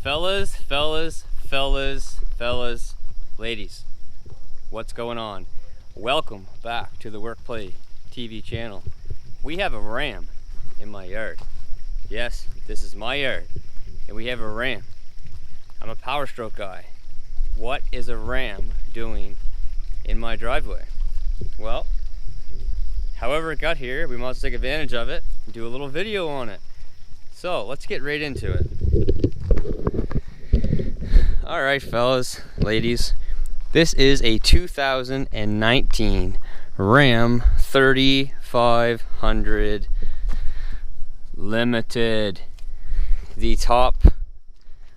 Fellas, ladies, what's going on? Welcome back to the Workplay TV channel. We have a ram in my yard. Yes, this is my yard, and we have a ram. I'm a Power Stroke guy. What is a ram doing in my driveway? Well, however it got here, we must take advantage of it and do a little video on it. So let's get right into it. All right, fellas, ladies, this is a 2019 Ram 3500 Limited, the top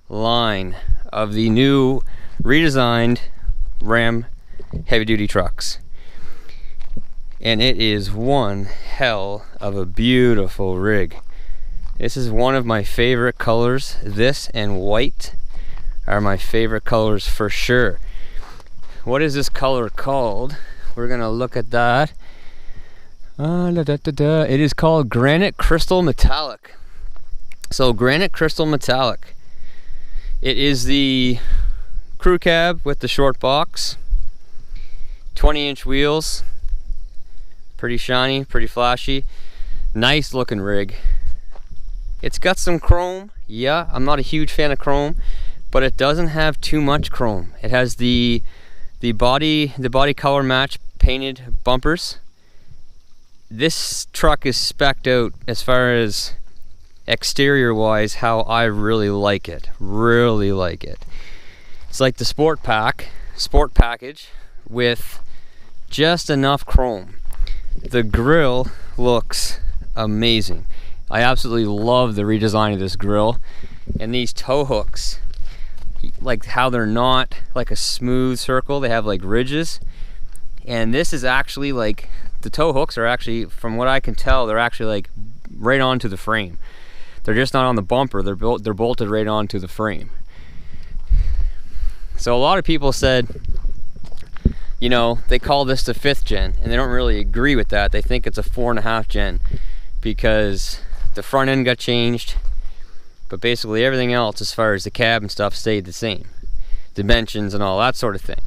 line of the new redesigned Ram heavy duty trucks. And it is one hell of a beautiful rig. This is one of my favorite colors. This and white are my favorite colors for sure. What is this color called? We're gonna look at that. It is called Granite Crystal Metallic. So Granite Crystal Metallic. It is the crew cab with the short box, 20-inch wheels, pretty shiny, pretty flashy, nice looking rig. It's got some chrome. Yeah, I'm not a huge fan of chrome, but it doesn't have too much chrome. It has the body color match painted bumpers. This truck is spec'd out as far as exterior wise how I really like it. It's like the sport package with just enough chrome. The grille looks amazing. I absolutely love the redesign of this grille, and these tow hooks, like how they're not like a smooth circle, they have like ridges. And this is actually like, the tow hooks are actually, from what I can tell, they're actually like right onto the frame. They're just not on the bumper, they're bolted right onto the frame. So a lot of people said, you know, they call this the 5th gen, and they don't really agree with that. They think it's a 4.5 gen because the front end got changed, but basically everything else as far as the cab and stuff stayed the same. Dimensions and all that sort of thing.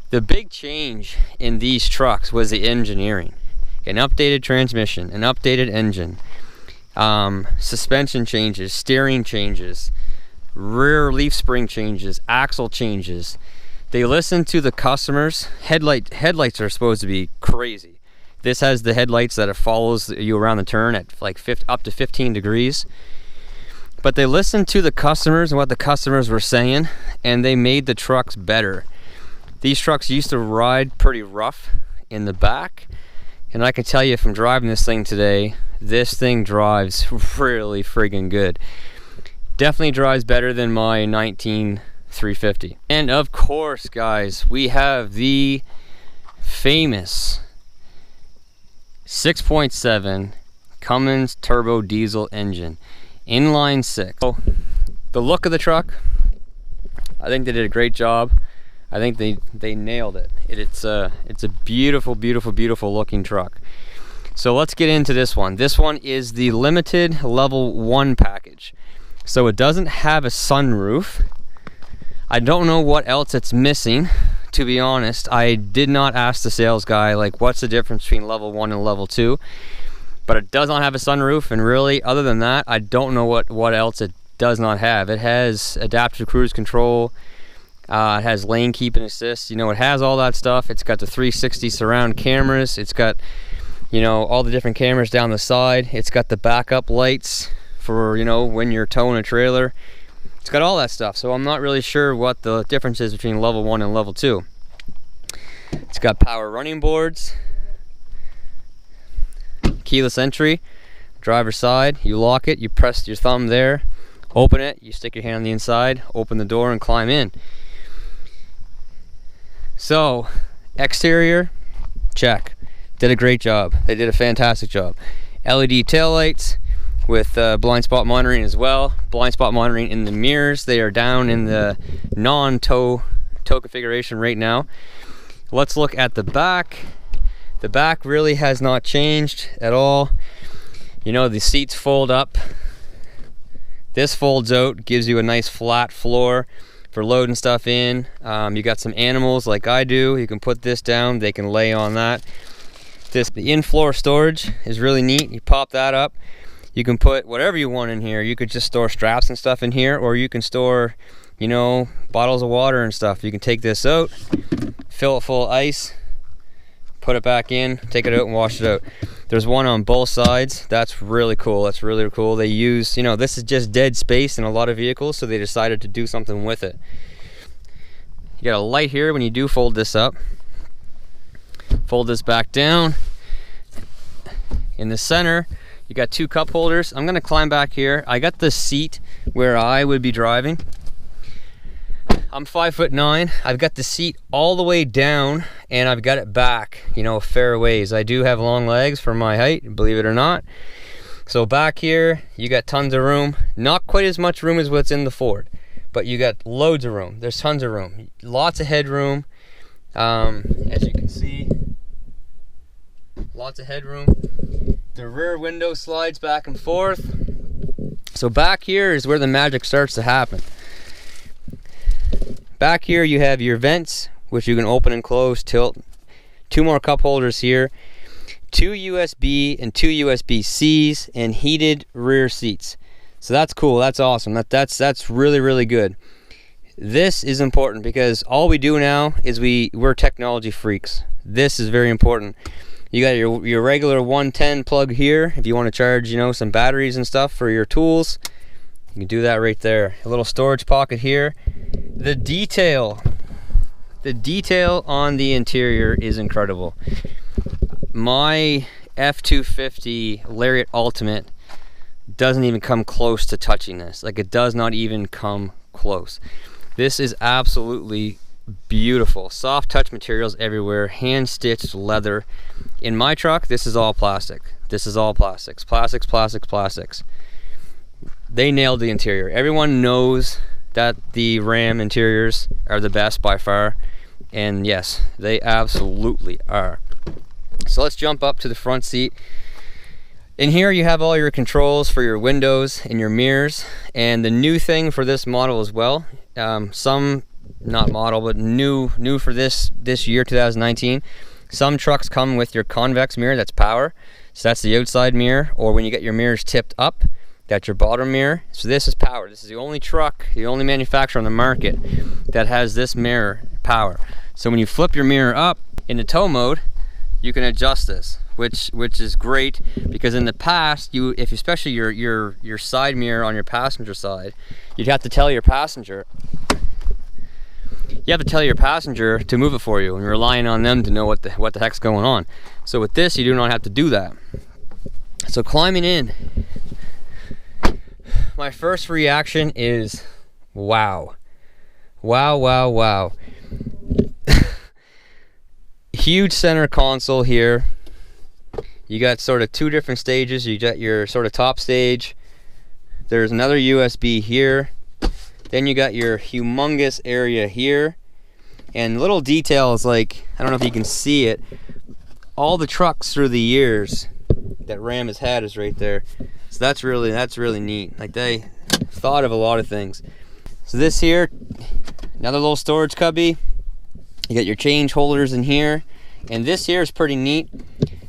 The big change in these trucks was the engineering. An updated transmission, an updated engine, suspension changes, steering changes, rear leaf spring changes, axle changes. They listened to the customers. Headlights are supposed to be crazy. This has the headlights that it follows you around the turn at like up to 15 degrees. But they listened to the customers and what the customers were saying, and they made the trucks better. These trucks used to ride pretty rough in the back, and I can tell you from driving this thing today, this thing drives really friggin' good. Definitely drives better than my 19 350. And of course, guys, we have the famous 6.7 Cummins turbo diesel engine, inline 6. So the look of the truck, I think they did a great job. I think they nailed it. It's a beautiful looking truck. So let's get into this one. This one is the limited level 1 package. So it doesn't have a sunroof. I don't know what else it's missing, to be honest. I did not ask the sales guy, like, what's the difference between level 1 and level 2. But it does not have a sunroof, and really, other than that, I don't know what else it does not have. It has adaptive cruise control. It has lane keeping assist. You know, it has all that stuff. It's got the 360 surround cameras. It's got, you know, all the different cameras down the side. It's got the backup lights for, you know, when you're towing a trailer. It's got all that stuff. So I'm not really sure what the difference is between level 1 and level 2. It's got power running boards, keyless entry, driver's side. You lock it, you press your thumb there, open it, you stick your hand on the inside, open the door and climb in. So, exterior, check. Did a great job. They did a fantastic job. LED taillights with blind spot monitoring as well. Blind spot monitoring in the mirrors. They are down in the non-tow configuration right now. Let's look at the back. The back really has not changed at all. You know, the seats fold up. This folds out, gives you a nice flat floor for loading stuff in. You got some animals like I do, you can put this down, they can lay on that. The in-floor storage is really neat. You pop that up, you can put whatever you want in here. You could just store straps and stuff in here, or you can store, you know, bottles of water and stuff. You can take this out, fill it full of ice, put it back in, take it out and wash it out. There's one on both sides. That's really cool. That's really cool. They use, you know, this is just dead space in a lot of vehicles, so they decided to do something with it. You got a light here when you do fold this up. Fold this back down. In the center, you got two cup holders. I'm gonna climb back here. I got the seat where I would be driving. I'm 5'9". I've got the seat all the way down and I've got it back, you know, fair ways. I do have long legs for my height, believe it or not. So back here, you got tons of room. Not quite as much room as what's in the Ford, but you got loads of room. There's tons of room. Lots of headroom. As you can see, lots of headroom. The rear window slides back and forth. So back here is where the magic starts to happen. Back here you have your vents, which you can open and close, tilt. Two more cup holders here. Two USB and two USB-Cs and heated rear seats. So that's cool, that's awesome. That's really, really good. This is important because all we do now is we're technology freaks. This is very important. You got your regular 110 plug here if you want to charge, you know, some batteries and stuff for your tools. You can do that right there. A little storage pocket here. The detail on the interior is incredible. My F250 Lariat Ultimate doesn't even come close to touching this. Like, it does not even come close. This is absolutely beautiful. Soft touch materials everywhere, hand stitched leather. In my truck, this is all plastic. This is all plastics. Plastics, plastics, plastics. They nailed the interior. Everyone knows that the Ram interiors are the best by far, and yes, they absolutely are. So let's jump up to the front seat. In here you have all your controls for your windows and your mirrors, and the new thing for this model as well, some not model but new for this year 2019, some trucks come with your convex mirror. That's power, so that's the outside mirror, or when you get your mirrors tipped up, that's your bottom mirror. So this is power. This is the only truck, the only manufacturer on the market that has this mirror power. So when you flip your mirror up into tow mode, you can adjust this, which is great, because in the past, if especially your side mirror on your passenger side, you'd have to tell your passenger. You have to tell your passenger to move it for you, and you're relying on them to know what the heck's going on. So with this, you do not have to do that. So climbing in, my first reaction is wow. Wow, wow, wow. Huge center console here. You got sort of two different stages. You got your sort of top stage. There's another USB here. Then you got your humongous area here. And little details like, I don't know if you can see it, all the trucks through the years that Ram has had is right there. So that's really neat. Like, they thought of a lot of things. So this here, another little storage cubby. You got your change holders in here, and this here is pretty neat.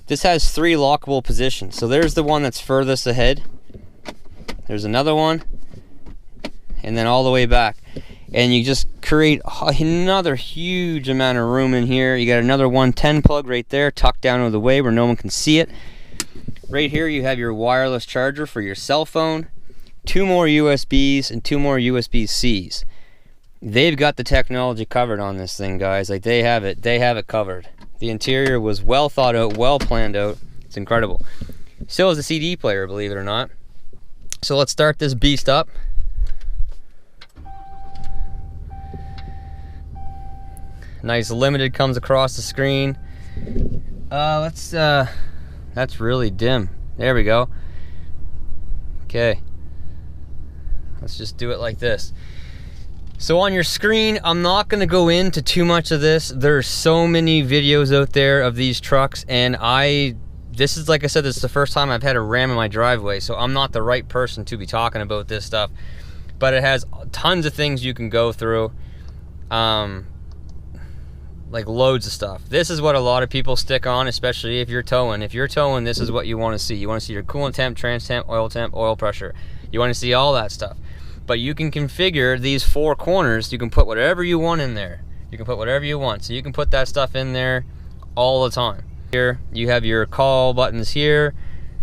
This has 3 lockable positions. So there's the one that's furthest ahead. There's another one, and then all the way back. And you just create another huge amount of room in here. You got another 110 plug right there, tucked down out of the way where no one can see it. Right here you have your wireless charger for your cell phone, 2 more USBs and 2 more USB-Cs. They've got the technology covered on this thing, guys. Like, they have it covered. The interior was well thought out, well planned out. It's incredible. Still has a CD player, believe it or not. So let's start this beast up. Nice limited comes across the screen. That's really dim. There we go. Okay. Let's just do it like this. So on your screen, I'm not going to go into too much of this. There's so many videos out there of these trucks, and I this is, like I said, this is the first time I've had a Ram in my driveway, so I'm not the right person to be talking about this stuff. But it has tons of things you can go through, like loads of stuff. This is what a lot of people stick on, especially if you're towing. If you're towing, this is what you want to see. You want to see your coolant temp, trans temp, oil pressure. You want to see all that stuff. But you can configure these 4 corners. You can put whatever you want in there. You can put whatever you want. So you can put that stuff in there all the time. Here you have your call buttons here.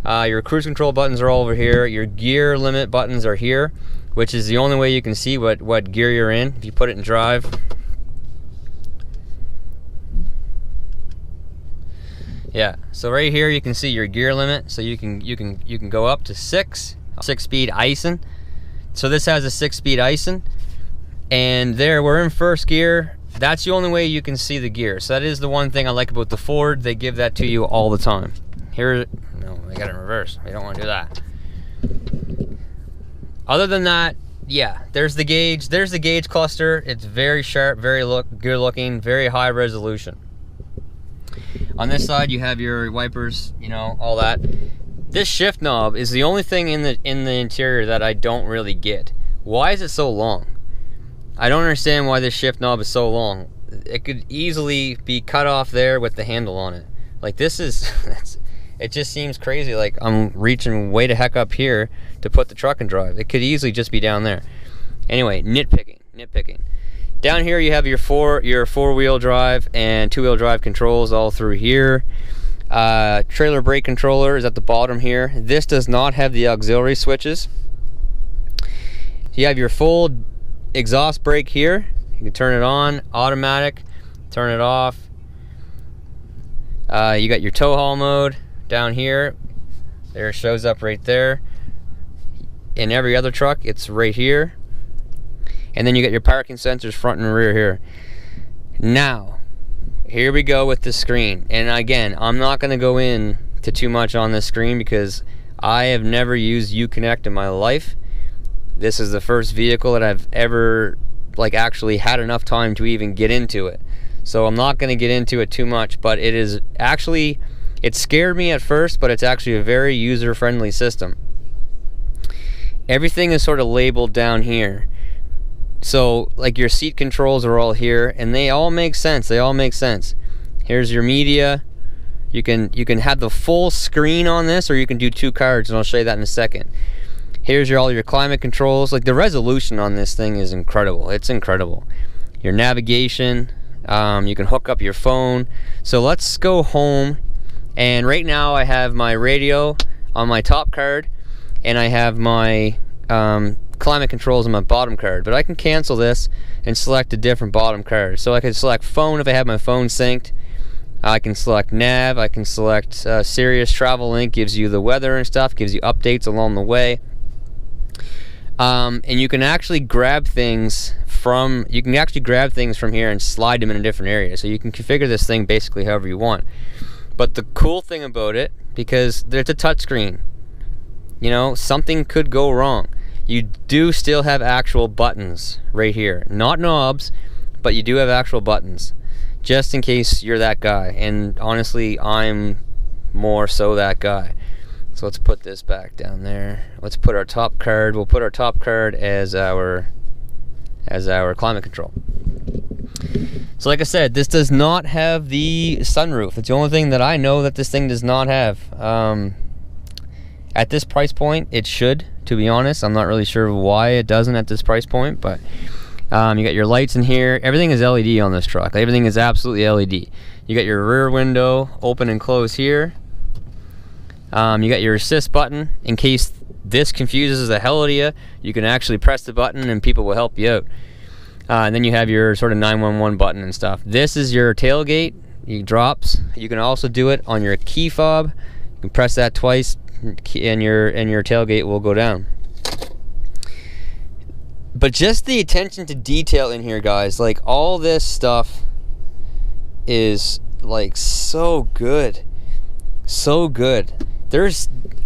Your cruise control buttons are all over here. Your gear limit buttons are here, which is the only way you can see what gear you're in. If you put it in drive. Yeah, so right here you can see your gear limit. So you can go up to 6-speed icing. So this has a 6-speed icing, and there we're in first gear. That's the only way you can see the gear. So that is the one thing I like about the Ford. They give that to you all the time. Here, no, they got it in reverse. We don't want to do that. Other than that, yeah, there's the gauge. There's the gauge cluster. It's very sharp, very good looking, very high resolution. On this side, you have your wipers, you know, all that. This shift knob is the only thing in the interior that I don't really get. Why is it so long? I don't understand why this shift knob is so long. It could easily be cut off there with the handle on it. Like, this is, it just seems crazy. Like, I'm reaching way the heck up here to put the truck in drive. It could easily just be down there. Anyway, nitpicking. Down here you have your four-wheel drive and two-wheel drive controls all through here. Trailer brake controller is at the bottom here. This does not have the auxiliary switches. You have your full exhaust brake here. You can turn it on, automatic, turn it off. You got your tow haul mode down here. There, it shows up right there. In every other truck, it's right here. And then you got your parking sensors front and rear here. Now, here we go with the screen. And again, I'm not going to go in to too much on this screen because I have never used Uconnect in my life. This is the first vehicle that I've ever actually had enough time to even get into it. So I'm not going to get into it too much, but it is actually, it scared me at first, but it's actually a very user-friendly system. Everything is sort of labeled down here. So like your seat controls are all here, and they all make sense. Here's your media. You can have the full screen on this, or you can do 2 cards, and I'll show you that in a second. Here's all your climate controls. Like, the resolution on this thing is incredible. It's incredible. Your navigation. You can hook up your phone. So let's go home, and right now I have my radio on my top card, and I have my climate controls on my bottom card. But I can cancel this and select a different bottom card. So I can select phone if I have my phone synced. I can select nav. I can select Sirius Travel Link, gives you the weather and stuff, gives you updates along the way. And you can actually grab things from here and slide them in a different area. So you can configure this thing basically however you want. But the cool thing about it, because it's a touchscreen, you know, something could go wrong. You do still have actual buttons right here. Not knobs, but you do have actual buttons, just in case you're that guy. And honestly, I'm more so that guy. So let's put this back down there. Let's put our top card. We'll put our top card as our climate control. So like I said, this does not have the sunroof. It's the only thing that I know that this thing does not have. At this price point, it should, to be honest. I'm not really sure why it doesn't at this price point, but you got your lights in here. Everything is LED on this truck. Everything is absolutely LED. You got your rear window open and close here. You got your assist button. In case this confuses the hell out of you, you can actually press the button and people will help you out. And then you have your sort of 911 button and stuff. This is your tailgate. It drops. You can also do it on your key fob. You can press that twice, and your tailgate will go down. But just the attention to detail in here, guys, like all this stuff is like so good.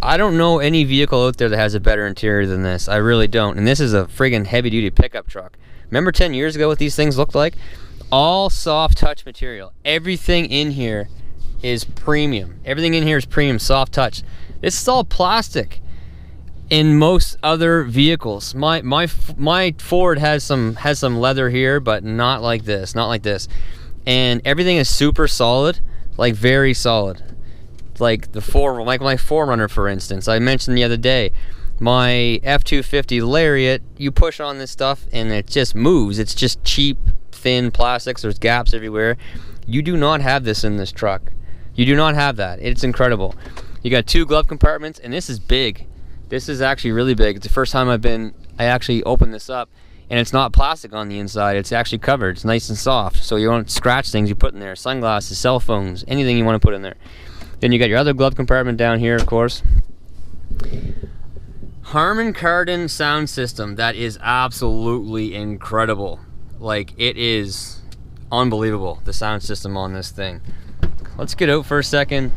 I don't know any vehicle out there that has a better interior than this. I really don't. And this is a friggin' heavy duty pickup truck. Remember 10 years ago what these things looked like? All soft touch material. Everything in here is premium. Everything in here is premium, soft touch. This is all plastic in most other vehicles. My Ford has some leather here, but not like this, not like this. And everything is super solid, like very solid. Like like my 4Runner, for instance. I mentioned the other day, my F-250 Lariat, you push on this stuff and it just moves. It's just cheap, thin plastics. There's gaps everywhere. You do not have this in this truck. You do not have that. It's incredible. You got 2 glove compartments, and this is big. This is actually really big. It's the first time I actually opened this up, and it's not plastic on the inside. It's actually covered. It's nice and soft, so you don't scratch things you put in there. Sunglasses, cell phones, anything you want to put in there. Then you got your other glove compartment down here, of course. Harman Kardon sound system. That is absolutely incredible. Like, it is unbelievable, the sound system on this thing. Let's get out for a second,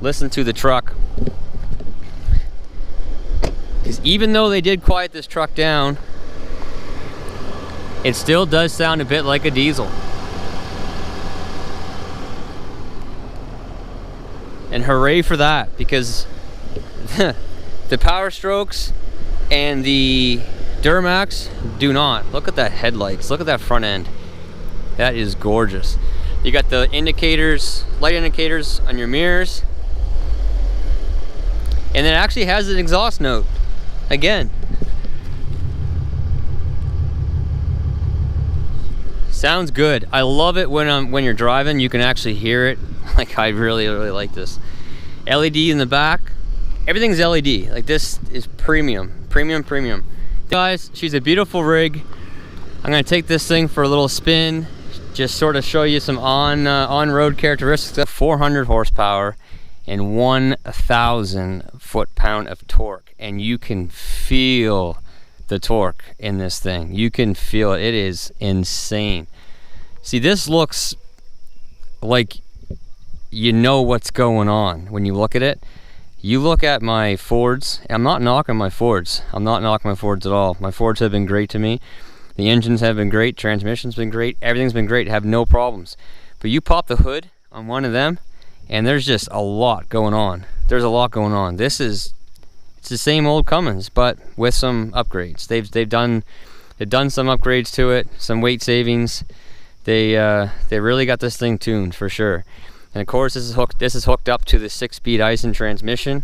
listen to the truck. Because even though they did quiet this truck down, it still does sound a bit like a diesel. And hooray for that, because the Power Strokes and the Duramax do not. Look at that headlights, look at that front end. That is gorgeous. You got the indicators, light indicators on your mirrors. And it actually has an exhaust note, again. Sounds good. I love it when you're driving, you can actually hear it. Like, I really like this. LED in the back. Everything's LED. Like, this is premium. Premium. Guys, she's a beautiful rig. I'm gonna take this thing for a little spin. Just sort of show you some on-road characteristics. 400 horsepower and 1,000 foot-pound of torque. And you can feel the torque in this thing. You can feel it. It is insane. See, this looks like you know what's going on when you look at it. You look at my Fords. I'm not knocking my Fords. I'm not knocking my Fords at all. My Fords have been great to me. The engines have been great. Transmission's been great. Everything's been great. Have no problems. But you pop the hood on one of them, and there's just a lot going on. There's a lot going on. It's the same old Cummins, but with some upgrades. They've done some upgrades to it, some weight savings. They really got this thing tuned for sure. And of course, this is hooked up to the 6-speed Aisin transmission.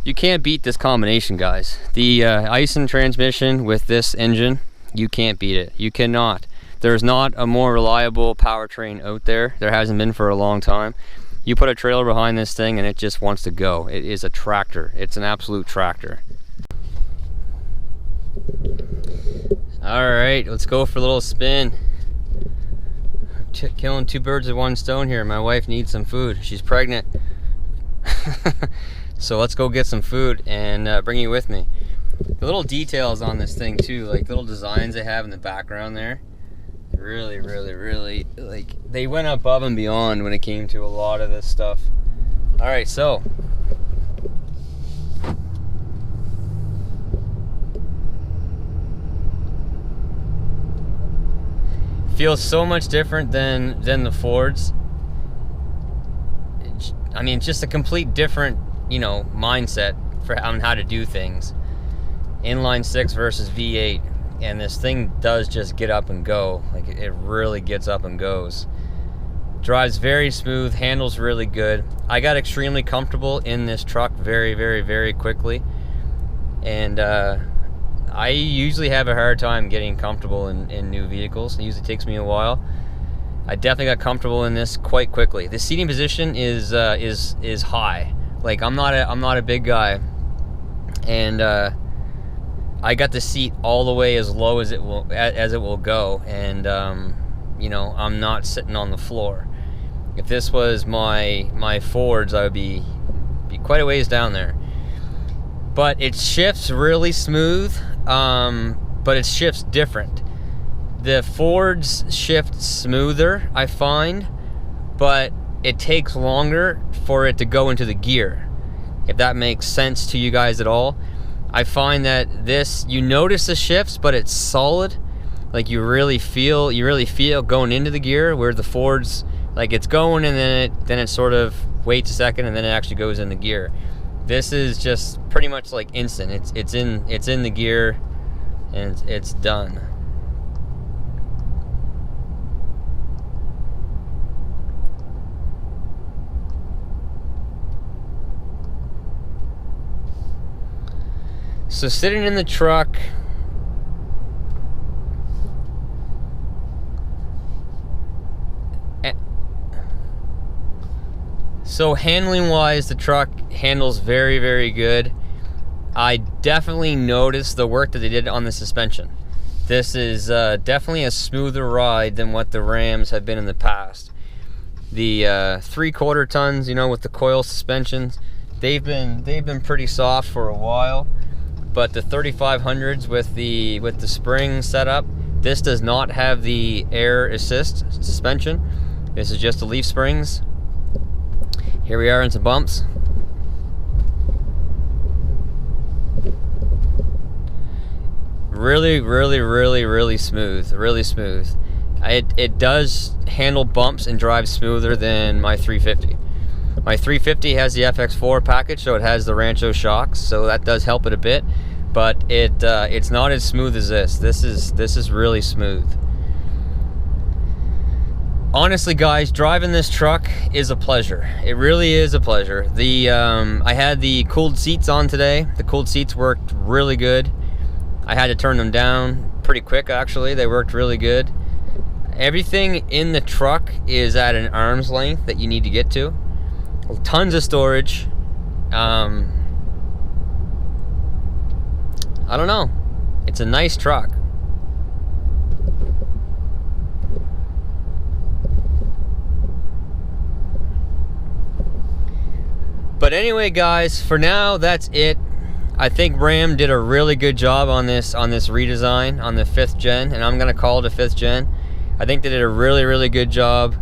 You can't beat this combination, guys. The Aisin transmission with this engine, you can't beat it. You cannot. There's not a more reliable powertrain out there. There hasn't been for a long time. You put a trailer behind this thing and it just wants to go. It is a tractor. It's an absolute tractor. All right, let's go for a little spin. Killing 2 birds with 1 stone here. My wife needs some food. She's pregnant. So let's go get some food and bring you with me. The little details on this thing too, like little designs they have in the background there. Really, like, they went above and beyond when it came to a lot of this stuff. All right, so feels so much different than the Fords. I mean, just a complete different, mindset on how to do things. Inline 6 versus V8, and this thing does just get up and go. Like, it really gets up and goes. Drives very smooth, handles really good. I got extremely comfortable in this truck very quickly, and I usually have a hard time getting comfortable in new vehicles. It usually takes me a while. I definitely got comfortable in this quite quickly. The seating position is high. Like, I'm not a big guy, and I got the seat all the way as low as it will go, and I'm not sitting on the floor. If this was my Fords, I would be quite a ways down there. But it shifts really smooth, but it shifts different. The Fords shift smoother, I find, but it takes longer for it to go into the gear, if that makes sense to you guys at all. I find that this, you notice the shifts, but it's solid. Like, you really feel going into the gear, where the Fords Like it's going and then it sort of waits a second and then it actually goes in the gear. This is just pretty much like instant. It's in the gear and it's done. So sitting in the truck, so handling wise, the truck handles very, very good. I definitely noticed the work that they did on the suspension. This is definitely a smoother ride than what the Rams have been in the past. The 3/4 tons, you know, with the coil suspensions, they've been pretty soft for a while. But the 3500s with the spring setup, this does not have the air assist suspension. This is just the leaf springs. Here we are in some bumps. Really, really, really, really smooth. Really smooth. It does handle bumps and drive smoother than my 350. My 350 has the FX4 package, so it has the Rancho shocks, so that does help it a bit. But it's not as smooth as this. This is really smooth. Honestly, guys, driving this truck is a pleasure. It really is a pleasure. I had the cooled seats on today. The cooled seats worked really good. I had to turn them down pretty quick, actually. They worked really good. Everything in the truck is at an arm's length that you need to get to. Tons of storage. I don't know. It's a nice truck. But anyway, guys, for now, that's it. I think Ram did a really good job on this redesign on the 5th gen, and I'm gonna call it a 5th gen. I think they did a really, really good job.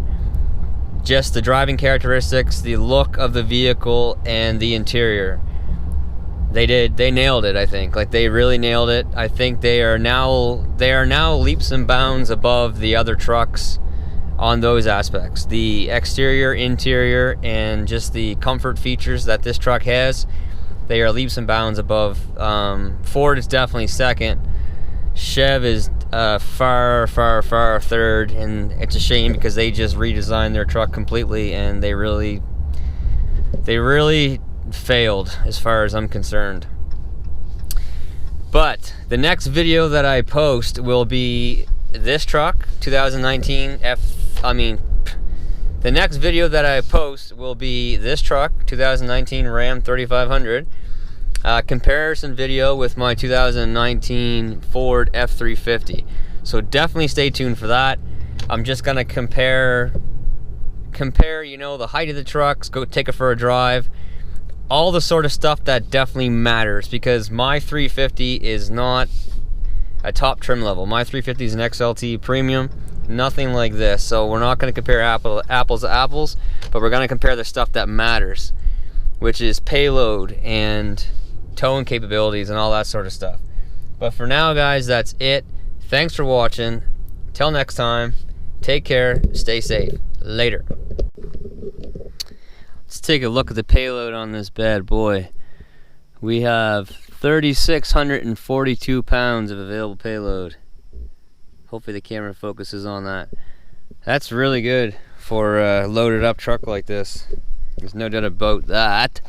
Just the driving characteristics, the look of the vehicle, and the interior. They nailed it, I think. Like, they really nailed it. I think they are now leaps and bounds above the other trucks on those aspects. The exterior, interior, and just the comfort features that this truck has, they are leaps and bounds above. Ford is definitely second. Chev is far, far, far third, and it's a shame because they just redesigned their truck completely, and they really failed as far as I'm concerned. But the next video that I post will be this truck, 2019 the next video that I post will be this truck, 2019 Ram 3500. Comparison video with my 2019 Ford F350. So definitely stay tuned for that. I'm just gonna compare, you know, the height of the trucks, go take it for a drive, all the sort of stuff that definitely matters, because my 350 is not a top trim level. My 350 is an XLT premium, nothing like this. So we're not gonna compare apples to apples, but we're gonna compare the stuff that matters, which is payload and towing capabilities and all that sort of stuff. But for now, guys, that's it. Thanks for watching. Till next time, take care, stay safe. Later. Let's take a look at the payload on this bad boy. We have 3,642 pounds of available payload. Hopefully the camera focuses on that. That's really good for a loaded up truck like this. There's no doubt about that.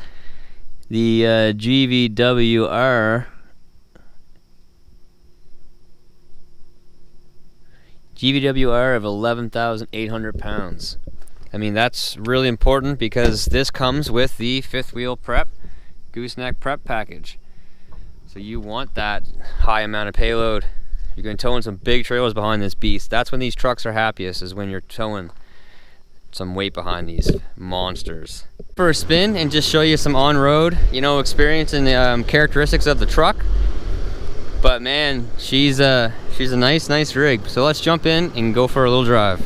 The GVWR of 11,800 pounds. I mean, that's really important because this comes with the 5th wheel prep, gooseneck prep package. So you want that high amount of payload. You're going to tow in some big trailers behind this beast. That's when these trucks are happiest, is when you're towing some weight behind these monsters. For a spin and just show you some on-road, you know, experience and characteristics of the truck. But man, she's a nice rig. So let's jump in and go for a little drive.